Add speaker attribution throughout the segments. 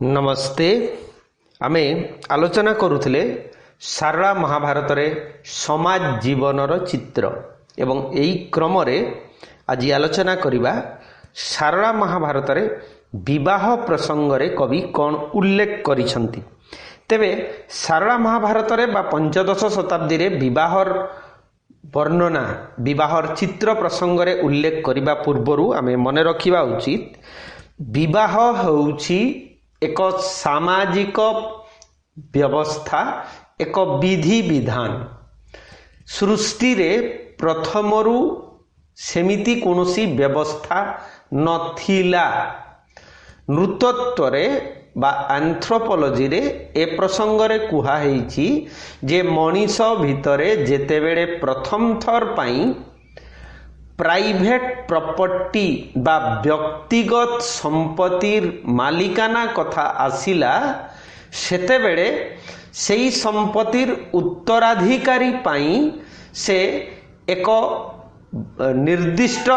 Speaker 1: नमस्ते। आमे आलोचना करुथिले सारला महाभारत रे समाज जीवनर चित्र एवं एई क्रम रे आज आलोचना करिबा सारला महाभारत रे विवाह प्रसंग रे कवि कौन उल्लेख करिसंती। तेबे सारला महाभारत रे बा पंचदश शताब्दी रे विवाहर वर्णना विवाहर चित्र प्रसंग रे उल्लेख करिबा पूर्वरु आमे मने रखिबा उचित विवाह होउछि एक सामाजिक व्यवस्था, एक विधि विधान। सृष्टि रे प्रथमरु सेमिति कोनोसी व्यवस्था नथिला। नृतत्व रे बा एंथ्रोपोलॉजी रे ए प्रसंग रे कुहा हेछि जे मनीष भितरे जेतेबेले प्रथम थर पाई प्राइवेट प्रॉपर्टी बा व्यक्तिगत संपत्तिर मालिकाना कथा आसिला सेतेबेले सेई संपत्तिर उत्तराधिकारी पाई से एक निर्दिष्ट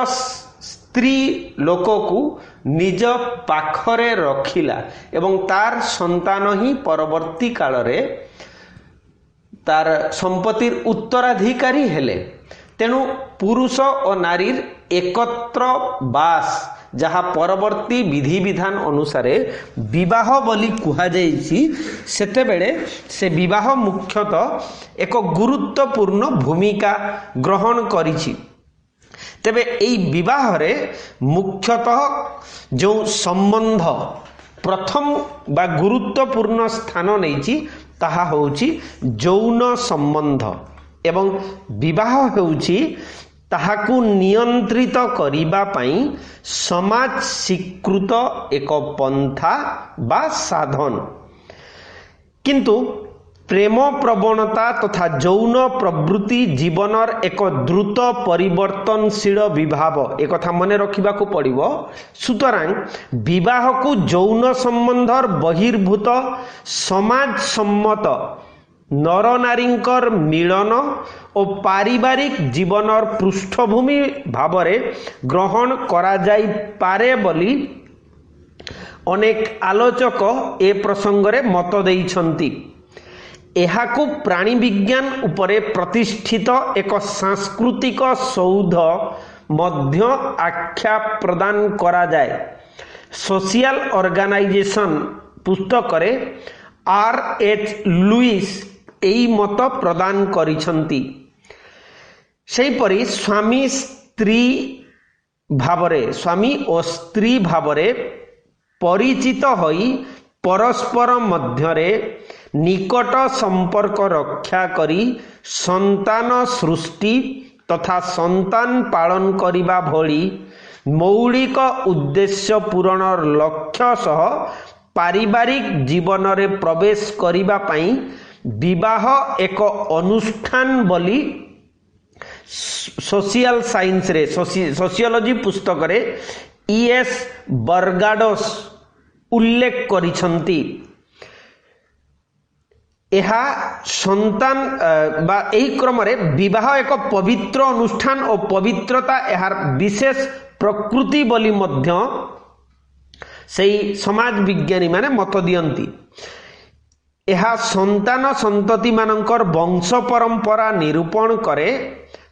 Speaker 1: स्त्री लोककु निज पाखरे रखिला एवं तार संतान ही परवर्ती काल रे तार संपत्तिर उत्तराधिकारी हेले। तेणु पुरुष और नारीर एकत्र बास जहाँ परवर्ती विधि विधान अनुसारे विवाह बोली कुहा जाइछि सेतेबेले से विवाह मुख्यतः एक गुरुत्वपूर्ण भूमिका ग्रहण करिछि। तेबे एई विवाह रे मुख्यतः जो संबंध प्रथम बा गुरुत्वपूर्ण स्थान नैछि ताहा होउछि यौन संबंध एवं विवाह हेउछि ताहाकु नियंत्रित करिबा पई समाज स्वीकृत एक पंथा बा साधन। किंतु प्रेम प्रवणता तथा यौन प्रवृत्ति जीवनर एक द्रुत परिवर्तनशील विभाव एक कथा मने रखिबाकू पड़िबो। सुतरां विवाह को यौन संबंधर बहिर्भूत समाज सम्मत नर नारींकर मिलन और पारिवारिक जीवनर पृष्ठभूमि भावरे ग्रहण करा जाई पारे बोली अनेक आलोचक ए प्रसंगरे मत देइछंती। एहाकु प्राणी विज्ञान उपरे प्रतिष्ठित एक सांस्कृतिक सौध मध्य आख्या प्रदान करा जाए। सोशल ऑर्गेनाइजेशन पुस्तकरे R.H. लुइस एई मत प्रदान करिसंती। सेहीपरि स्वामी और स्त्री भावरे परिचित होई परस्पर मध्यरे निकट संपर्क रक्षा करी संतान सृष्टि तथा संतान पालन करिबा भली मौलिक उद्देश्य पूरणर लक्ष्य सह पारिवारिक जीवन रे प्रवेश करिबा पई विवाह एक अनुष्ठान बोली सोशल साइंस रे सोशियोलॉजी पुस्तक रे E.S. बर्गाडोस उल्लेख करिसंती। एहा संतान बा एही क्रम रे विवाह एक पवित्र अनुष्ठान और पवित्रता एहार विशेष प्रकृति बोली मध्य सेई समाज विज्ञानी माने मत दियंती। एहा संतान संतति मानकर वंश परंपरा निरूपण करे,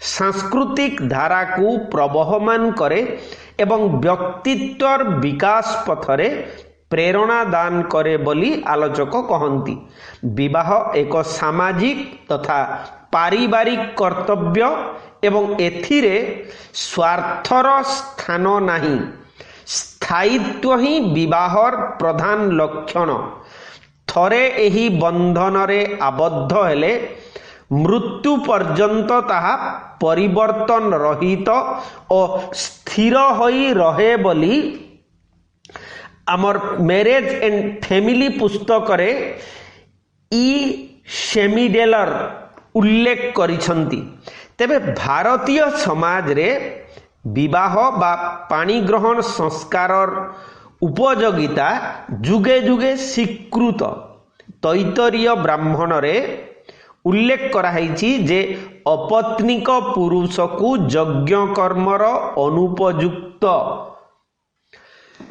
Speaker 1: सांस्कृतिक धारा को प्रवहमान करे एवं व्यक्तित्वर विकास पथरे प्रेरणा दान करे बोली आलोचक कहंती। विवाह एक सामाजिक तथा पारिवारिक कर्तव्य एवं एथिरे स्वार्थर स्थान नाही। स्थायित्व ही विवाहर प्रधान लक्षण। थरे एही बंधन रे आबद्ध हेले मृत्यु पर्यंत ताहा परिवर्तन रहित और स्थिर होई रहे बोली आमर मैरेज एंड फैमिली पुस्तक रे ई शेमिडेलर उल्लेख करिसंती। तेबे भारतीय समाज रे विवाह बा पाणी ग्रहण संस्कारर उपयोगिता जुगे जुगे स्वीकृत। तैतरीय ब्राह्मण रे उल्लेख कराइछि जे अपत्निक पुरुष को यज्ञ कर्मर अनुपयुक्त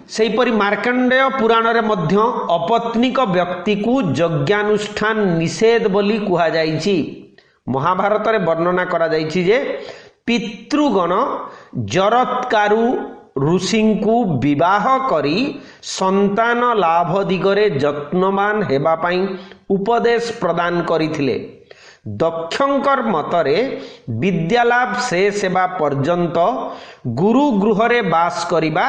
Speaker 1: सेहीपरि मार्कंडेय पुराण रे मध्य अपत्निक व्यक्ति को यज्ञानुष्ठान निषेध बोली कुहा जाइछि। महाभारत रे वर्णना करा जाइछि जे पितृगण जरत्कारु ऋषि को विवाह करी संतान लाभ दिगरे जत्नवान हेबा पई उपदेश प्रदान करिथिले। दक्षंकर मतरे विद्यालाभ शेष हेबा पर्यंत गुरु गृहरे बास करिबा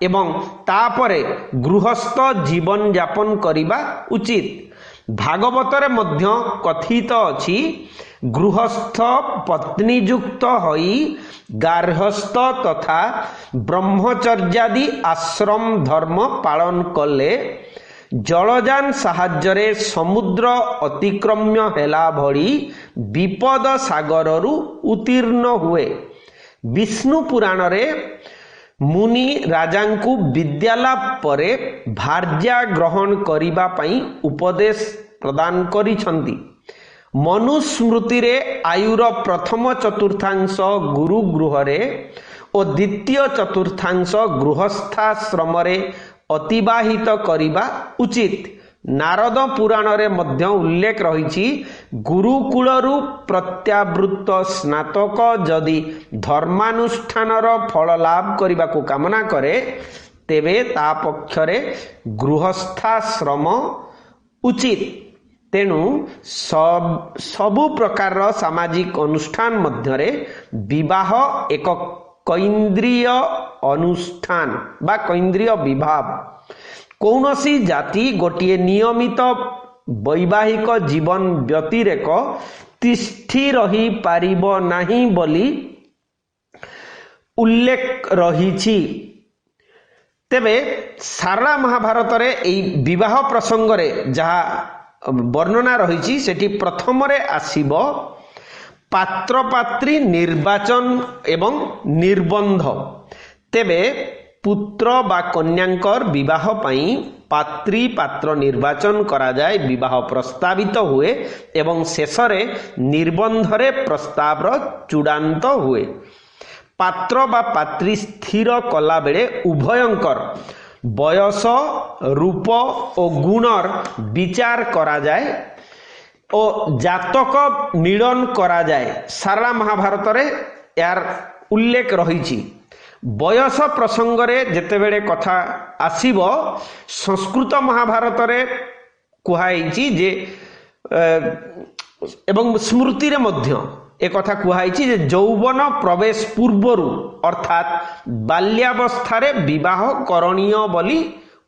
Speaker 1: एवं तापरे गृहस्थ जीवन यापन करिबा उचित। भागवतरे मध्य कथित अछि गृहस्थ पत्नीयुक्त होई गार्हस्थ तथा ब्रह्मचर्यादि आश्रम धर्म पालन कले जलजान साहाଯ୍ୟରେ समुद्र अतिक्रम्य हेला भली विपद सागररु उत्तीर्ण हुए। विष्णु पुराण रे मुनि राजांकु विद्यालाभ परे भार्या ग्रहण करिबा पई उपदेश प्रदान करिसंती। मनुस्मृति रे आयुर प्रथम चतुर्थांश गुरु गृहरे और द्वितीय चतुर्थांश गृहस्थाश्रम रे अतिबाहित करिबा उचित। नारद पुराण रे मध्य उल्लेख रहिछि गुरुकुलरु प्रत्यावृत्त स्नातक जदि धर्मानुष्ठानर फल लाभ करिबा को कामना करे तेबे ता पक्षरे गृहस्थाश्रम उचित। तेणु सबु प्रकार सामाजिक अनुष्ठान मध्यरे विवाह एक कैंद्रीय अनुष्ठान बा कैंद्रीय विवाह। कौनसी जाति गोटिए नियमित वैवाहिक जीवन व्यतिरेक तिष्ठी रही पारिबो नाही बोली उल्लेख रहिछि। तेबे सारा महाभारत रे एई विवाह प्रसंग रे जहा वर्णना रहिछि सेठी प्रथम रे आसीबो पात्र पात्री निर्वाचन एवं निर्बंध। तेबे पुत्र बा कन्यांकर विवाह पई पात्री पात्र निर्वाचन करा जाए, विवाह प्रस्तावित हुए एवं शेष रे निर्बंध रे प्रस्ताव चूड़ांत हुए। पात्र बा पात्री स्थिर कला बेले उभयंकर बयस रूप और गुणर विचार करा जाए और जातक मिलन करा जाए। सारा महाभारत रे यार उल्लेख रहिछि। बयस प्रसंग रे जेतेबेले कथा आसीबो संस्कृत महाभारत रे कुहाइछि जे एवं स्मृति रे मध्य एक कथा कुहाइछि जे यौवन प्रवेश पूर्वरु अर्थात बाल्यावस्थारे विवाह करणीय बोली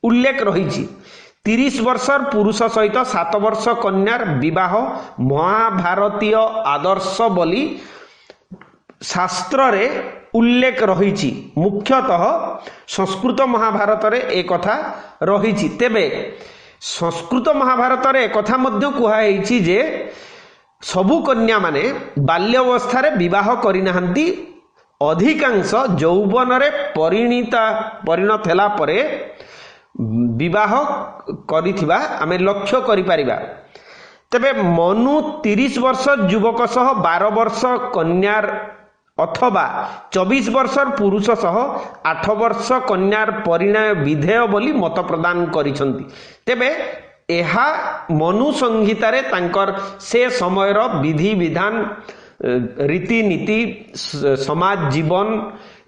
Speaker 1: उल्लेख रहिछि। 30 वर्षर पुरुष सहित 7 वर्ष कन्यार विवाह महाभारतीय आदर्श बोली शास्त्र रे उल्लेख रहिछि। मुख्यतः संस्कृत महाभारत रे एक कथा रहिछि। तेबे संस्कृत महाभारत रे एक कथा मध्य कुहाइछि जे सबु कन्या माने बाल्यावस्था रे विवाह करि नाहंती। अधिकांश यौवन रे परिणत हेला परे विवाह करिथिबा आमे लक्ष्य करि परिबा। तेबे मनु 30 वर्ष युवक सह 12 वर्ष कन्यार अथवा 24 वर्षर पुरुष सह 8 वर्ष कन्यार परिणय विधेय बोली मत प्रदान करिसंती। तेबे एहा मनु संहिता रे तांकर से समयर विधि विधान रीति नीति समाज जीवन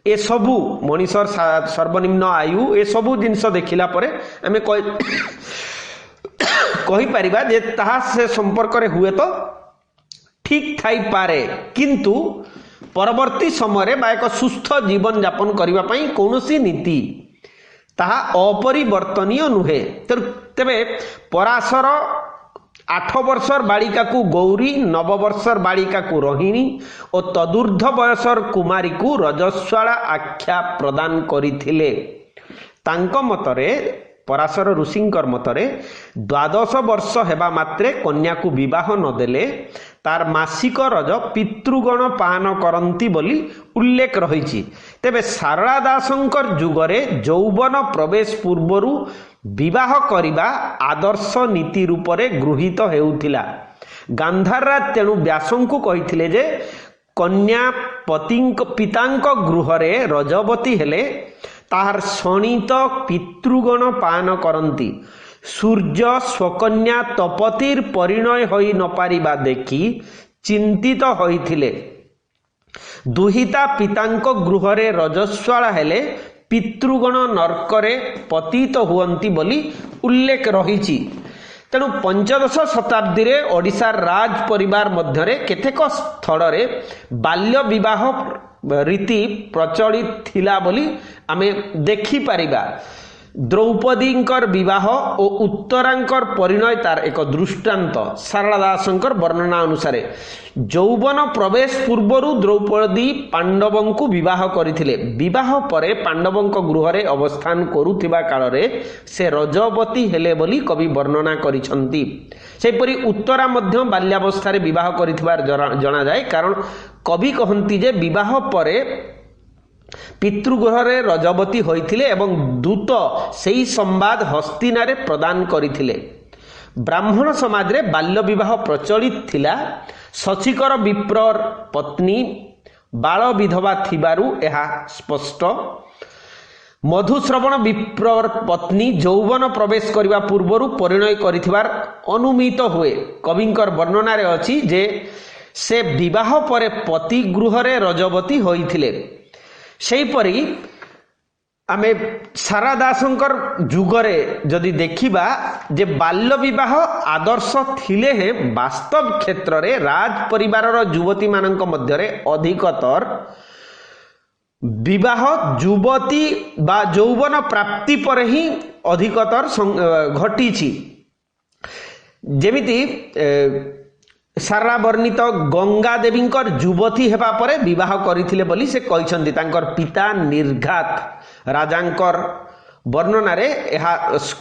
Speaker 1: ए सबु मनीषर सर्वनिम्न आयु ए सबु जिनस देखिला परे आमे कहि परिबा जे ताहा से संपर्क रे हुए तो ठीक थाई पारे, किंतु परवर्ती समय बा एक सुस्थ जीवन यापन करबा पई कोनोसी नीति ताहा अपरिवर्तनीय नुहे। तेबे पराशर 8 वर्षर बालिका को गौरी, 9 वर्षर बालिका को रोहिणी और तदूर्ध बयसर कुमारी को रजस्वाला आख्या प्रदान करिथिले। तांको मतरे पराशर ऋषिंकर मतरे 12 वर्ष हेबा मात्रे कन्या को विवाह नदेले तार मासिक रज पितृगण पान करंती बोली उल्लेख रहिछि। तेबे सारला दासंकर जुगरे यौवन प्रवेश पूर्वरु विवाह करिबा आदर्श नीति रूपरे गृहीत हेउथिला। गांधारराज तेणु व्यासंकु कहिथिले जे कन्या पितांक गृहरे रजवती हेले ताहार शणित पितृगण पान करती सूर्य स्वकन्या तपतिर परिणय होई न पारिबा देखि चिंतित होइथिले दुहिता पितांक गृहरे रजस्वाला हेले पितृगण नरकरे पतित हुअंती बोली उल्लेख रही। तेणु पंचदश शताब्दी रे ओडिशा राज परिवार मध्यरे केतेक स्थल बाल्य विवाह रीति प्रचलित थिला बोली आमे देखि परिबा। द्रौपदींकर विवाह और उत्तरांकर परिणय तार एक दृष्टांत सारला दासंकर वर्णना अनुसार यौवन प्रवेश पूर्वरु द्रौपदी पांडवंकु विवाह करथिले। विवाह परे पांडवंक गृहरे अवस्थान करुथिबा कालरे से रजवती हेले बोली कवि वर्णना करिसंती। सेपरि उत्तरा मध्य बाल्यावस्थारे विवाह करिथिबार जणा जाय, कारण कवि कहंती जे विवाह परे पितृगृहरे रजवती होइथिले एवं दूत सेही संवाद हस्तिनारे प्रदान करिथिले। ब्राह्मण समाज रे बाल्य विवाह प्रचलित थिला। शशिकर विप्रर पत्नी बाल विधवा थिबारु एहा स्पष्ट। मधुश्रवण विप्रर पत्नी यौवन प्रवेश करिवा पूर्वरु परिणय करिथिबार अनुमित हुए। कविंकर वर्णना रे अछि जे से विवाह परे पति गृहरे रजवती होइथिले। सेहीपरि आमे सारा दासंकर जुगरे जदि देखिबा जे बाल्य विवाह आदर्श थिले हे वास्तव क्षेत्र रे राज परिवारर युवती मानक मध्यरे अधिकतर विवाह युवती बा यौवन प्राप्ति पर ही अधिकतर घटिछि। जेमिति सारा वर्णित गंगा देवींकर युवती हेबा परे विवाह करिथिले बोली से कहिसंती। तांकर पिता निर्घात राजांकर वर्णना रे एहा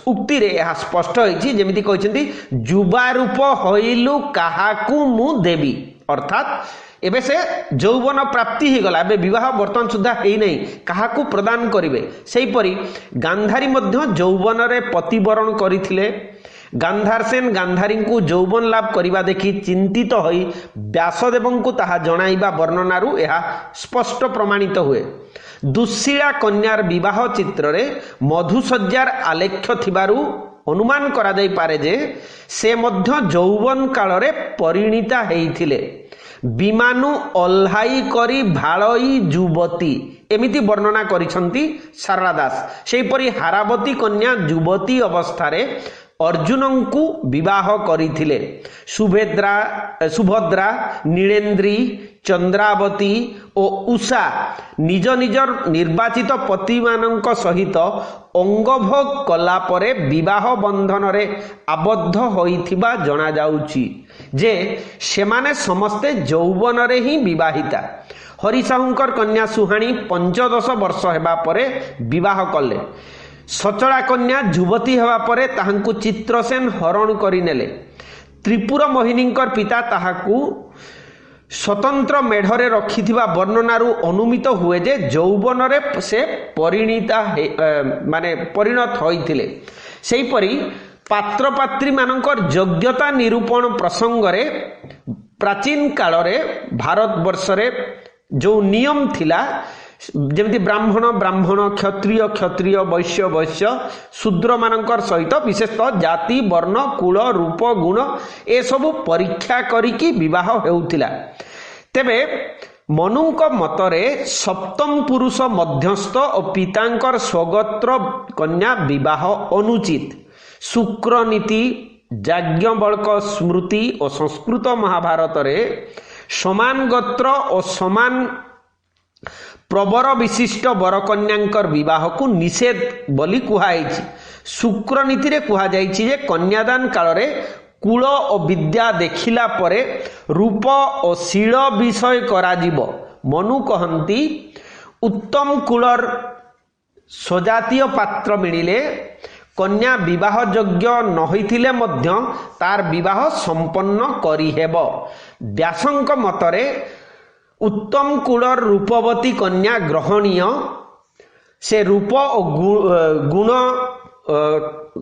Speaker 1: उक्ति रे एहा स्पष्ट होइछि। जेमिति कहिसंती युवा रूप होइलु काहाकु मु देवी, अर्थात एबे से यौवन प्राप्ति ही गला, एबे विवाह वर्तमान सुधा हेई नै, काहाकु प्रदान करिवे। सेहीपरि गांधारी मध्य यौवन रे पतिवरण करिथिले। गांधारसेन गांधारी को यौवन लाभ करिबा देखि चिंतित होई व्यासदेव को ताहा जणाइबा वर्णनारू एहा स्पष्ट प्रमाणित हुए। दुश्शीला कन्यार विवाह चित्र रे मधुसज्जार आलेख्य थिबारू अनुमान करा जाई पारे जे से मध्य यौवन काल रे परिणीता हेइथिले। विमानु ओल्हाई करी भाळई युवती एमिति वर्णना करिसंती सारला दास। सेहीपरि हारावती कन्या युवती अवस्थारे अर्जुन को विवाह करिथिले। सुभद्रा नीलेन्द्री चंद्रावती और उषा निज निजर निर्वाचित पति मानक सहित अंगभोग कला परे विवाह बंधन रे आबद्ध होइथिबा जणा जाउची जे सेमाने समस्ते यौवन रे ही विवाहिता। हरिसाहुंकर कन्या सुहाणी 15 वर्ष हेबा परे विवाह कले। सचला कन्या युवती हेबा परे ताहांकु चित्रसेन हरण करिनेले। त्रिपुर मोहिनींकर पिता ताहाकु स्वतंत्र मेढरे रखिथिबा वर्णनारू अनुमित हुए जे यौवन रे से परिणीता माने परिणत होइथिले। सेहीपरि पात्र पात्री मानकर योग्यता निरूपण प्रसंग रे प्राचीन काल रे भारत वर्ष रे जो नियम थिला, जेमती ब्राह्मण ब्राह्मण क्षत्रिय क्षत्रिय वैश्य वैश्य शूद्र मानकर सहित विशेषतः जाति वर्ण कुल रूप गुण ए सबु परीक्षा करिकी विवाह हेउथिला। तेबे मनुक मतरे सप्तम पुरुष मध्यस्थ और पितांकर स्वगोत्र कन्या विवाह अनुचित। शुक्र नीति याज्ञवल्क स्मृति और संस्कृत महाभारत रे समान गोत्र और समान प्रबर विशिष्ट बरकन्यांकर विवाह को निषेध बोली कुहाइछि। शुक्र नीति रे कुहाଯାଇଛି जे कन्यादान काल रे कुल और विद्या देखिला परे रूप और शील विषय कराजिब। मनु कहंती उत्तम कुलर स्वजातीय पात्र मिलिले कन्या विवाह योग्य न होइथिले मध्य तार विवाह संपन्न करिहेब। व्यासंक मतरे उत्तम कुलर रूपवती कन्या ग्रहणीय। से रूप और गुण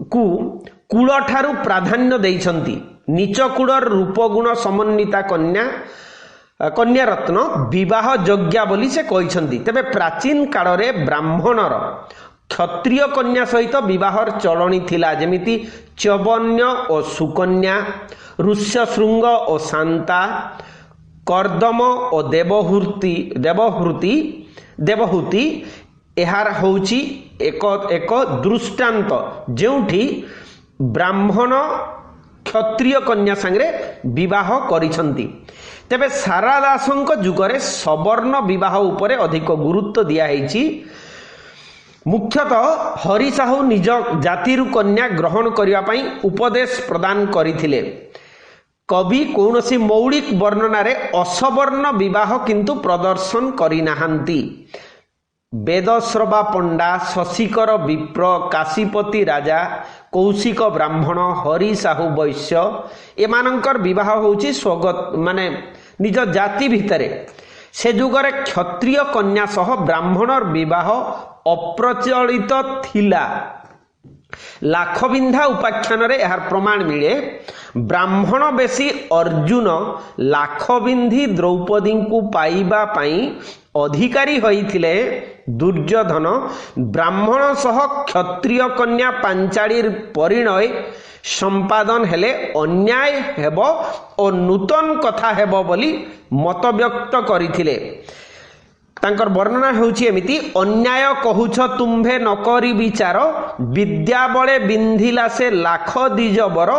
Speaker 1: को कुल ठारू प्राधान्य देइछंती। नीच कुलर रूप गुण समन्विता कन्या कन्या रत्न विवाह योग्या बोली से कहते। तेबे प्राचीन काल में ब्राह्मणर क्षत्रिय कन्या सहित विवाहर चलनी थिला, जेमिति चवन्य और सुकन्या, ऋष्यशृंग और शांता, कर्दम और देवहूति एहार होउची एक दृष्टांत जेउठी ब्राह्मण क्षत्रिय कन्या संगे विवाह करिसंती। तेबे सारा दासंक जुगरे सवर्ण विवाह उपरे अधिक गुरुत्व दिया हैछि। मुख्यतः हरि साहू निज जाति कन्या ग्रहण करने पाई उपदेश प्रदान करथिले। कवि कौनसी मौलिक वर्णना रे असवर्ण विवाह किंतु प्रदर्शन करिनाहांती। वेदश्रवा पंडा, शशिकर विप्र, काशीपति राजा, कौशिक ब्राह्मण, हरि साहू वैश्य एमानंकर विवाह होउची स्वगत माने निज जाति भितरे। से जुगरे क्षत्रिय कन्या सह ब्राह्मणर विवाह अप्रचलित थिला। लाखबिंधा उपाख्यान रे यार प्रमाण मिले। ब्राह्मण बेसी अर्जुन लाखबिंधी द्रौपदी को पाइबा पाई अधिकारी होइथिले। दुर्योधन ब्राह्मण सह क्षत्रिय कन्या पांचाळीर परिणय संपादन हेले अन्याय हेब और नूतन कथा हेब बोली मत व्यक्त करिथिले। तांकर वर्णना होउची एमिति, अन्याय कहुछ तुम्भे न करी विचार, विद्या बळे बिंधिला से लाख दिजबर,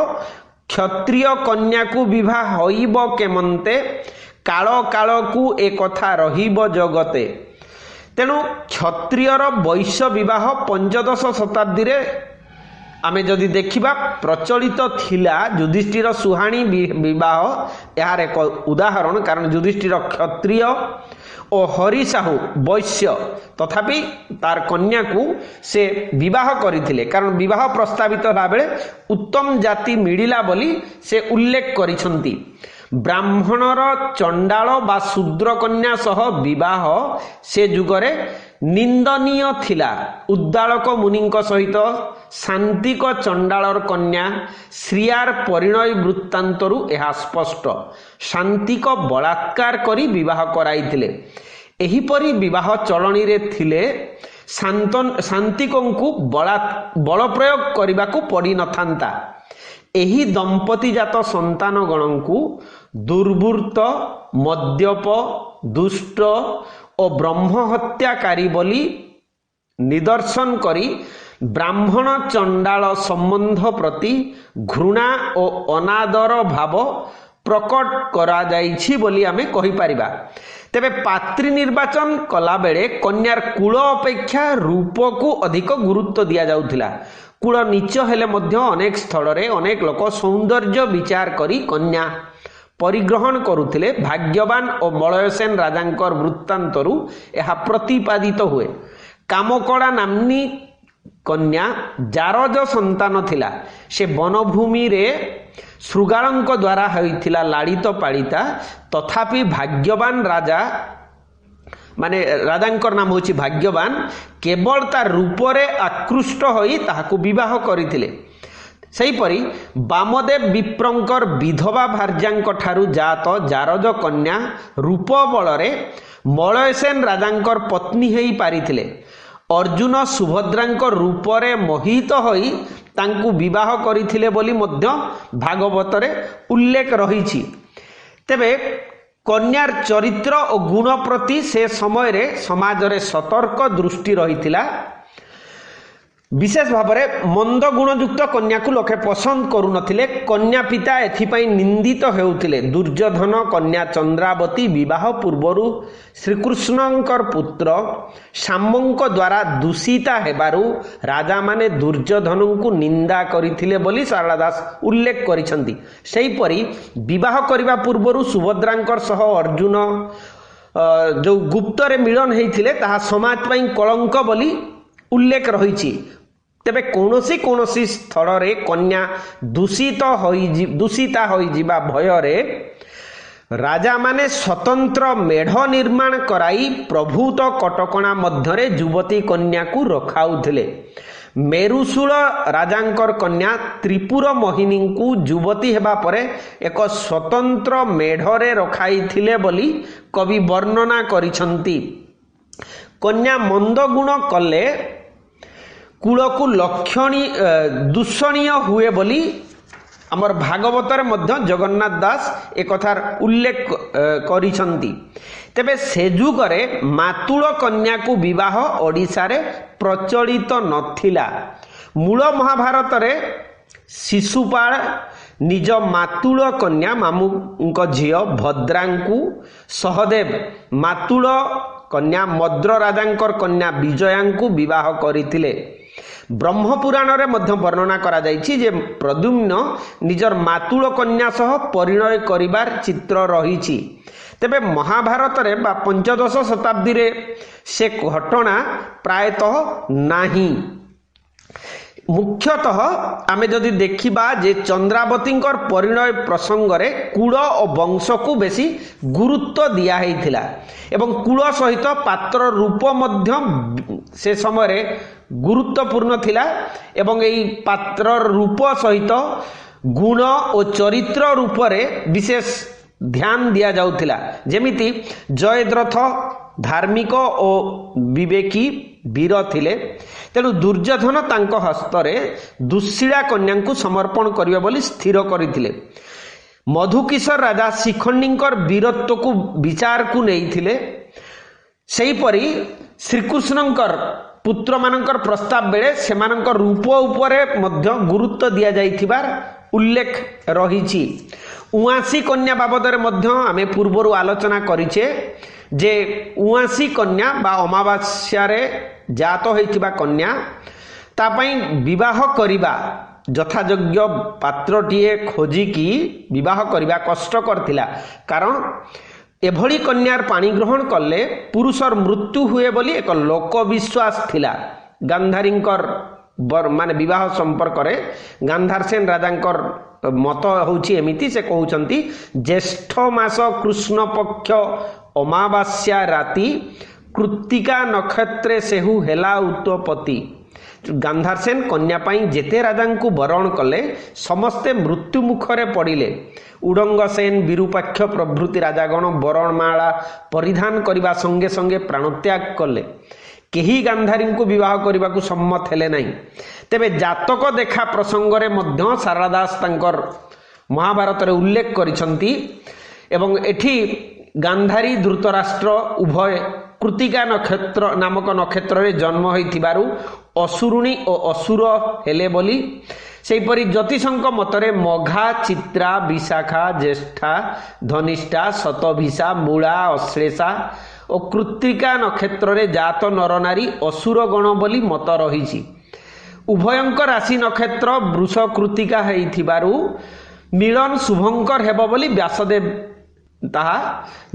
Speaker 1: क्षत्रिय कन्या को विवाह होइब केमंते, काल काल को ए कथा रहिब जगते। तेणु क्षत्रियर वैश्य विवाह पंचदश शताब्दी रे आमे जदि देखिबा प्रचलित थिला। युधिष्ठिर सुहाणी विवाह यार एक उदाहरण, कारण युधिष्ठिर क्षत्रिय और हरि साहू वैश्य तथापि तार कन्या को से विवाह करथिले, कारण विवाह प्रस्तावित होला बेले उत्तम जाति मिलिला बोली से उल्लेख करिसंती। ब्राह्मणर चंडाल बा शूद्र कन्या सह विवाह से जुगरे निंदनीय थिला। उद्दालक मुनिंक सहित शांतिक चंडालर कन्या श्रियार परिणय वृत्तांतरु यह स्पष्ट। शांतिक बलात्कार करी विवाह कराइथिले। एहिपरि विवाह चलनी रे थिले शांतिकंकु बल प्रयोग करबाकू पड़ी नथांता। एही दंपति जात संतान गणंकु दुर्वृत्त, मद्यप, दुष्ट और ब्रह्म हत्याकारी बोली निदर्शन करी ब्राह्मण चंडाल संबंध प्रति घृणा और अनादर भाव प्रकट करा जाइछि बोली आमे कहि परिबा। तेबे पात्री निर्वाचन कला बेले कन्यार कूल अपेक्षा रूप को अधिक गुरुत्व दिया जाउथिला। कूल नीच हेले मध्य अनेक स्थल रे अनेक लोक सौंदर्य विचार करी कन्या परिग्रहण करुथिले। भाग्यवान और मलयसेन राजांकर वृत्तांतरु यह प्रतिपादित हुए। कामकड़ा नामनी कन्या जारज संतान थिला। से वनभूमि रे श्रुगालंक द्वारा होइथिला लाड़ित पालिता। तथापि भाग्यवान राजा माने राजांकर नाम होछि भाग्यवान, केवल तार रूपरे आकृष्ट होई ताहाकु विवाह करिथिले। सेहीपरि वामदेव विप्रंकर विधवा भार्यांक ठारू जात जारज कन्या रूप बलरे मलयसेन राजांकर पत्नी हेई पारिथिले। अर्जुन सुभद्रांक रूपरे मोहित होई तांकु विवाह करिथिले बोली मध्य भागवतरे उल्लेख रहिछि। तेबे कन्यार चरित्र और गुण प्रति से समय रे समाज रे सतर्क दृष्टि रहिथिला। विशेष भाव में मंद गुणयुक्त कन्या को लोके पसंद करू नथिले। कन्या पिता एथिपाई निंदित हेउथिले। दुर्योधन कन्या चंद्रावती विवाह पूर्वरु श्रीकृष्णंकर पुत्र शाम्बंक द्वारा दूषिता हेबारु राजा माने दुर्योधन को निंदा करिथिले बोली शारदा दास उल्लेख करिसंती। सेहीपरि विवाह करिबा पूर्वरु सुभद्रांकर सह अर्जुन जो गुप्तरे मिलन हेइथिले ताहा समाज पई कलंक बोली उल्लेख रहिछि। तेबे कौनसी स्थल रे कन्या दूषिता होई जिबा भय रे राजा माने स्वतंत्र मेढ़ निर्माण कराई प्रभूत कटकणा मध्यरे युवती कन्या को रखाउथिले। मेरुशूल राजांकर कन्या त्रिपुर मोहिनी को युवती हेबा परे एक स्वतंत्र मेढ़रे रखाइथिले बोली कवि वर्णना करिसंती। कन्या मंद गुण कले कूलकु लक्षणी दूषणीय हुए बोली आमर भागवतर मध्य जगन्नाथ दास एक कथार उल्लेख करिसंती। तेबे से जुगरे मातुल कन्या को विवाह ओडिशा रे प्रचलित नथिला। मूल महाभारत रे शिशुपाल निज मातुल कन्या मामूंक झियो भद्रांकु सहदेव मातुल कन्या मद्र राजांकर कन्या विजयांकु विवाह करिथिले। ब्रह्मपुराण रे मध्य वर्णना करा जायछि जे प्रद्युम्न निजर मातुल कन्या सह परिणय करिबार चित्र रहिछि। तेबे महाभारत रे बा पंचदश शताब्दी रे से घटना प्रायतः नाही। मुख्यतः आमे जदि देखिबा जे चंद्रावतींकर परिणय प्रसंग रे कुल और वंश को बेसी गुरुत्व दिया हेइथिला एवं कुल सहित पात्र रूप मध्य से समय रे गुरुत्वपूर्ण थिला एवं एई पात्र रूप सहित गुण और चरित्र रूप रे विशेष ध्यान दिया जाउथिला। जेमिति जयद्रथ धार्मिक और विवेकी वीर थिले, तेणु दुर्योधन तांक हस्तरे दुश्शीला कन्या को समर्पण करिवे बोली स्थिर करिथिले। मधुकिशोर राजा शिखंडींकर वीरत्व को विचार को नैथिले। सेहीपरि श्रीकृष्णंकर पुत्र मानकर प्रस्ताव बेले सेमानकर रूप उपरे मध्य गुरुत्व दिया जाइथिबार उल्लेख रहिछि। 79 कन्या बाबदरे मध्य आमे पूर्वरु आलोचना करिछे जे 79 कन्या बा अमावास्या रे जात होइथिबा कन्या तापई विवाह करिबा यथायोग्य पात्रटीए खोजिकी विवाह करिबा कष्ट करथिला। कारण एभली कन्यार पानी ग्रहण कले पुरुषर मृत्यु हुए बोली एक लोक विश्वास थिला। गांधारींकर माने विवाह संपर्क रे गांधार सेन राजांकर मत होउछि एमिति से कहउचंती ज्येष्ठ मास कृष्ण पक्ष अमावास्या राति कृत्तिका नक्षत्रे सेहु हेला उत्पत्ति। गांधार सेन कन्या पाई जेते राजांकु वरण कले समस्ते मृत्यु मुखरे पड़िले। उडंग सेन विरूपाक्ष प्रभृति राजागण वरणमाला परिधान करने संगे संगे प्राणत्याग कले। केही गांधारी को विवाह करने को सम्मत हेले नहीं। तेबे जातक देखा प्रसंग रे मध्य सारला दास तांकर महाभारत रे उल्लेख करिसंती एवं एठी गांधारी धृतराष्ट्र उभय कृतिका नक्षत्र नामक नक्षत्र रे जन्म होइथिबारु असुरुणी और असुर हेले बोली। सेहीपरि ज्योतिषंक मतरे मघा चित्रा विशाखा ज्येष्ठा धनिष्ठा शतभिषा मूला अश्लेषा और कृत्तिका नक्षत्र रे जात नरनारी असुर गण बोली मत रहिछि। उभयंक राशि नक्षत्र वृष कृत्तिका हेइथिबारु मिलन शुभंकर हेब बोली व्यासदेव ताहा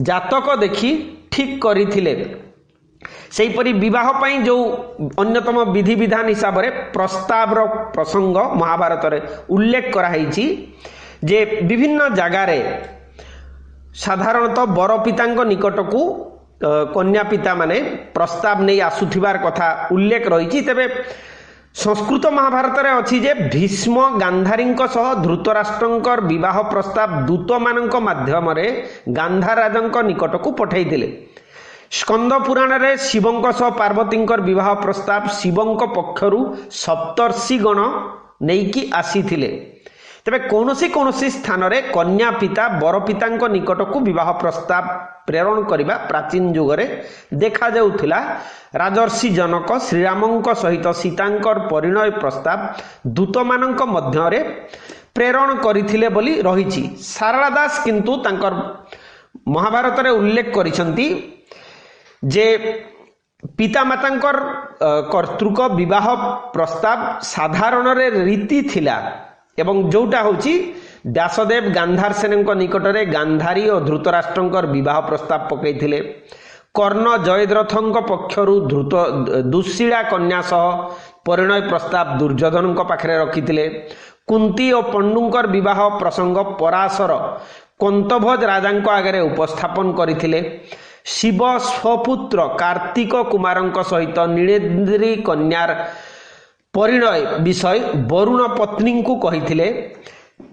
Speaker 1: जातक देखि ठीक करिथिले। सेहीपरि विवाह पाई जो अन्यतम विधि विधान हिसाब रे प्रस्ताव रो प्रसंग महाभारत रे उल्लेख करा हेछि जे विभिन्न जगह रे साधारणतः बर पितांक निकट को कन्या पिता माने प्रस्ताव नहीं आसुथिबार कथा उल्लेख रहिछि। तेबे संस्कृत महाभारत रे अछि जे भीष्म गांधारींक सह धृतराष्ट्रंकर विवाह प्रस्ताव दूत मानक माध्यम रे गांधार राजंक निकट को पठाइथिले। स्कंद पुराण रे शिवंक सह पार्वतींकर विवाह प्रस्ताव शिवंक पक्षरु सप्तर्षि गण नेकी आसीथिले। तेबे कौनसी स्थान रे कन्या पिता बर पितांक निकट को विवाह प्रस्ताव प्रेरण करिबा प्राचीन जुगरे देखा जाउथिला। राजर्षि जनक श्रीरामंक सहित सीतांकर परिणय प्रस्ताव दूत मानक मध्य रे प्रेरण करिथिले बोली रहिछि। सारला दास किंतु तांकर महाभारत रे उल्लेख करिसंती जे पितामातांकर कर्तृक विवाह प्रस्ताव साधारण रे रीति थिला एवं जोटा होची व्यासदेव गांधार सेनक निकट रे गांधारी और धृतराष्ट्रंकर विवाह प्रस्ताव पकईथिले। कर्ण जयद्रथंक पक्षरु दुश्शीला कन्या सह परिणय प्रस्ताव दुर्योधन पाखरे रखिथिले। कुंती और पंडुंकर विवाह प्रसंग पराशर कंतभोज राजांक आगे उपस्थापन करथिले। शिव स्वपुत्र कार्तिक कुमारंक सहित नीलेन्द्री कन्यार परिणय विषय वरुण पत्नी को कही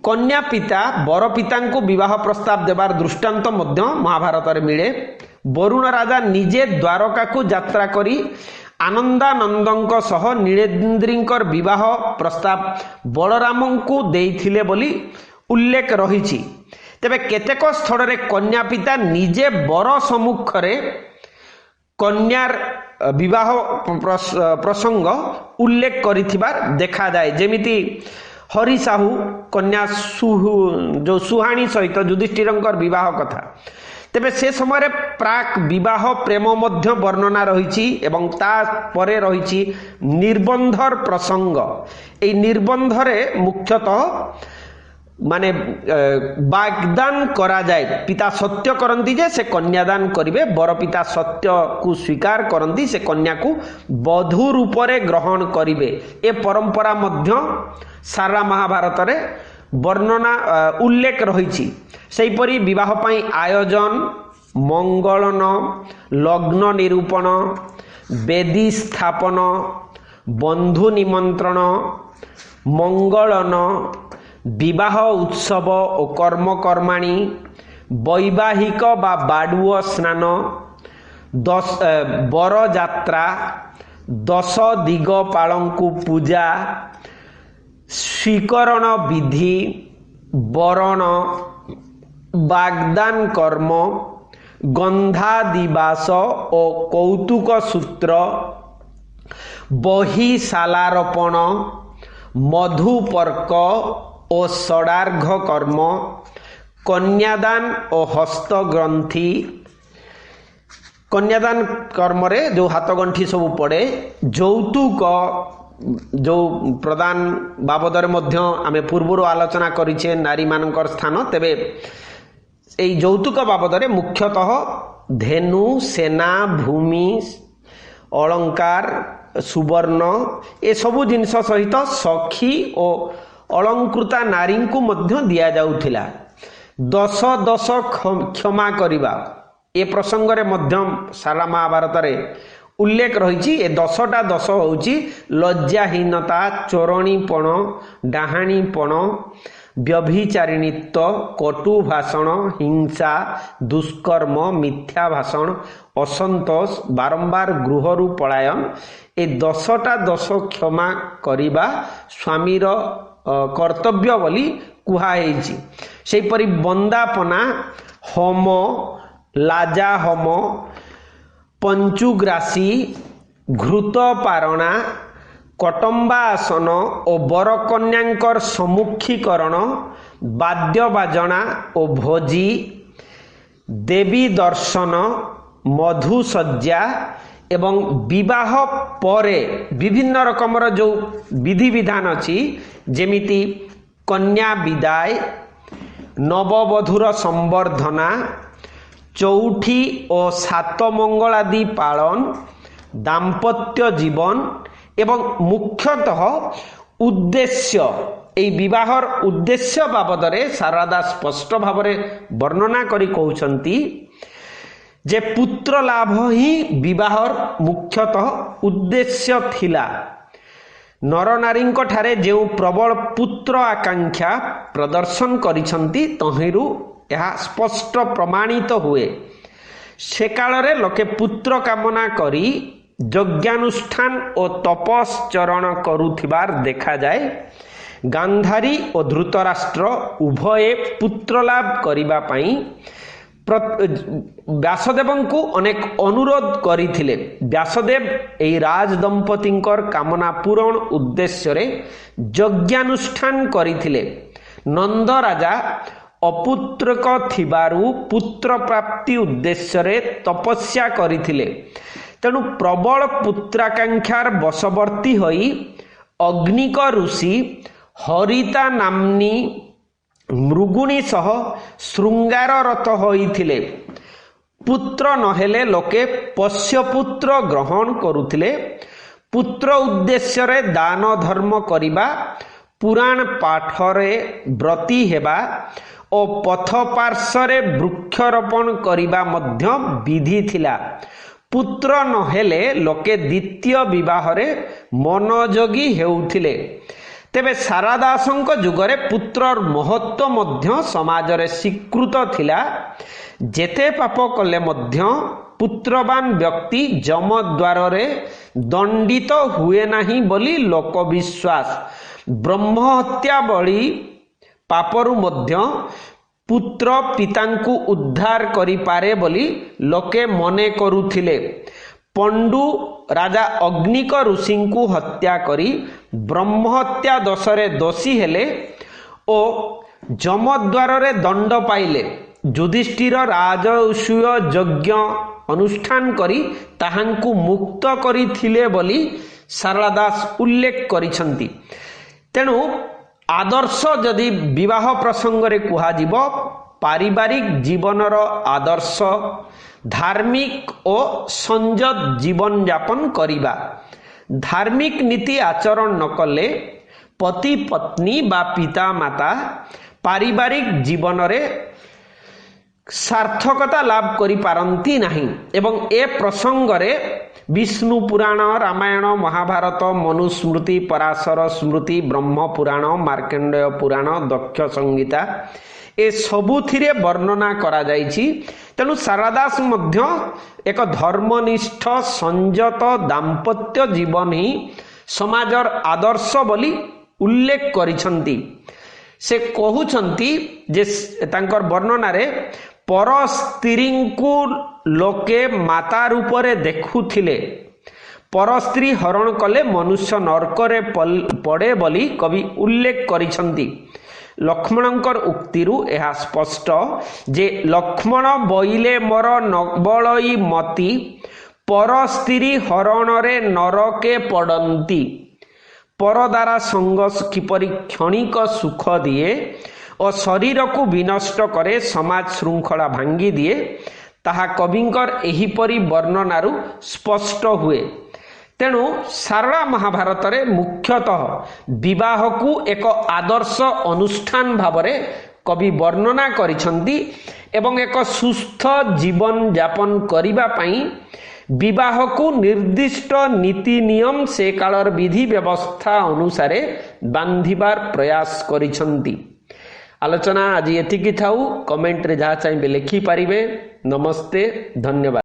Speaker 1: कन्या पिता बर पिता विवाह प्रस्ताव देवार दृष्टांत मध्य महाभारत रे मिले। वरुण राजा निजे द्वारका को यात्रा करी आनंदानंदों सह नीलेन्द्रींकर विवाह प्रस्ताव बलराम को देइथिले बोली उल्लेख रही। तेबे केतेक स्थल रे कन्या पिता निजे बर सम्मुख रे कन्यार विवाह प्रसंग उल्लेख करिथिबार देखा जाए। जेमिति हरि साहू कन्या जो सुहाणी सहित युधिष्ठिरंकर विवाह कथा। तेबे से समय प्राक विवाह प्रेम मध्य वर्णना रही एवं ता परे रही निर्बंधर प्रसंग। ए निर्बंधरे मुख्यतः माने वाग्दान करा जाए। पिता सत्य करती जे से कन्यादान करिवे, बर पिता सत्य को स्वीकार करती से कन्या को बधू रूप रे ग्रहण करिवे। ए परंपरा मध्य सारा महाभारत रे वर्णना उल्लेख रही। सेहीपरि विवाह पाई आयोजन, मंगलन, लग्न निरूपण, वेदी स्थापन, बंधु निमंत्रण, मंगलन, विवाह उत्सव और कर्मकर्माणी, वैवाहिक बा बाडुओ स्नान, बर यात्रा, 10 दिगपालंकु पूजा, स्वीकरण विधि, बरण, वाग्दान कर्म, गंधादिवास और कौतुक सूत्र, बही सालारोपण, मधुपर्क और षडार्घ कर्म, कन्यादान और हस्तग्रंथि। कन्यादान कर्म रे जो हाथ गंठी सब पड़े, यौतुक जो प्रदान बाबद मध्य आमे पूर्वर आलोचना करिछे नारी मानकर स्थान। तेबे एई यौतुक बाबद रे मुख्यतः धेनु, सेना, भूमि, अलंकार, सुवर्ण ए सबु जिनस सहित सखी और अलंकृता नारी को मध्य दिया जाउथिला। 10 क्षमा करिबा ए प्रसंग रे मध्य सारा महाभारत रे उल्लेख रही। ए 10टा 10 होउची लज्जाहीनता, चोरणीपण, डाहाणीपण, व्यभिचारिणीत्व, कटु भाषण, हिंसा, दुष्कर्म, मिथ्या भाषण, असंतोष, बारंबार गृहरु पलायन। ए 10टा 10 क्षमा करिबा स्वामीर कर्तव्य बोली कुहाइछि। सेहीपरि बंदापना, होम, लाजा होम, पंचुग्रासी, घृतपारणा, कटम्बा आसन और बरकन्यांकर सम्मुखीकरण, वाद्य बाजना और भोजी, देवी दर्शन, मधुसज्जा एवं विवाह परे विभिन्न रकमर जो विधि विधान अछि जेमिति कन्या विदाय, नववधूर संवर्धना, चौठी और सात मंगल आदि पालन, दाम्पत्य जीवन एवं मुख्यतः उद्देश्य। एई विवाहर उद्देश्य बाबदरे शारदा स्पष्ट भाव वर्णना करी कहउछंती जे पुत्र लाभ ही विवाहर मुख्यतः उद्देश्य थिला। नर नारी ठारे जो प्रबल पुत्र आकांक्षा प्रदर्शन करिछंती तहिरु यह स्पष्ट प्रमाणित हुए। से काल रे लोके पुत्र कामना करी यज्ञानुष्ठान और तपश्चरण करुथिबार देखा जाए। गांधारी और धृतराष्ट्र उभये पुत्र लाभ करिबा पई व्यासदेव को अनेक अनुरोध करथिले। व्यासदेव एई राज दंपतिंकर कामना पूरण उद्देश्य रे यज्ञानुष्ठान करथिले। नंद राजा अपुत्रक थिबारु पुत्र प्राप्ति उद्देश्य रे तपस्या करथिले। तेणु प्रबल पुत्राकांक्षार बशवर्ती होई अग्निक ऋषि हरिता नामनी मृगुणी सह श्रृंगाररत होइथिले। पुत्र नहेले लोके पश्यपुत्र ग्रहण करुथिले। पुत्र उद्देश्य रे दान धर्म करिबा, पुराण पाठरे व्रती हेबा और पथ पार्श्वरे वृक्षरोपण करिबा मध्य विधि थिला। पुत्र नहेले लोके द्वितीय विवाहरे मनोयोगी हेउथिले। तेबे सारा दासंक जुगरे पुत्रर महत्व मध्य समाज रे स्वीकृत थिला। जेते पाप कले मध्य पुत्रवान व्यक्ति जमद्वार रे दंडित हुए नाही बोली लोक विश्वास। ब्रह्महत्या बळी पापरु मध्य पुत्र पितांकु उद्धार करि पारे बोली लोके मने करुथिले। पंडु राजा अग्निक ऋषिंकु हत्या करी ब्रह्महत्या दोषरे दोषी हेले ओ जमद्वार रे दंड पाइले। युधिष्ठिर राजसूय यज्ञ अनुष्ठान करी ताहांकु मुक्त करिथिले बोली सारला दास उल्लेख करिसंती। तेणु आदर्श जदि विवाह प्रसंग रे कुहा जीवो पारिवारिक जीवनर आदर्श धार्मिक और संयत जीवन यापन करिबा। धार्मिक नीति आचरण न कले पति पत्नी बा पिता माता पारिवारिक जीवन रे सार्थकता लाभ करि पारंती नाही। एवं ए प्रसंग रे विष्णु पुराण रामायण महाभारत मनुस्मृति पराशर स्मृति ब्रह्म पुराण मार्कंडेय पुराण दक्ष संहिता ए सबुथिरे वर्णना करा जाइछि। तेणु सारदास मध्य एक धर्मनिष्ठ संयत दाम्पत्य जीवन ही समाजर आदर्श बोली उल्लेख करिसंती। से कहउछंती जे तांकर वर्णना रे पर स्त्री को लोके माता रूप रे देखुथिले। पर स्त्री हरण कले मनुष्य नरकरे पड़े बोली कवि उल्लेख करिसंती। लक्ष्मणंकर उक्तिरु यह स्पष्ट जे लक्ष्मण बइले मोर नबलई मति पर स्त्री हरण रे नरके पड़ंती। पर द्वारा संग किपरि क्षणिक सुख दिए और शरीर को विनष्ट करे समाज श्रृंखला भांगी दिए ताहा कविंकर एहिपरि वर्णनारु स्पष्ट हुए। तेणु सारला महाभारत रे मुख्यतः विवाह को एक आदर्श अनुष्ठान भावरे कवि वर्णना करिसंती एवं एक सुस्थ जीवन यापन करिबा पई विवाह को निर्दिष्ट नीति नियम से कालर विधि व्यवस्था अनुसारे बांधिबार प्रयास करिसंती। आलोचना आज एतिकी थाउ। कमेंट रे जहाँ चाहिए लिखि पारिबे। नमस्ते, धन्यवाद।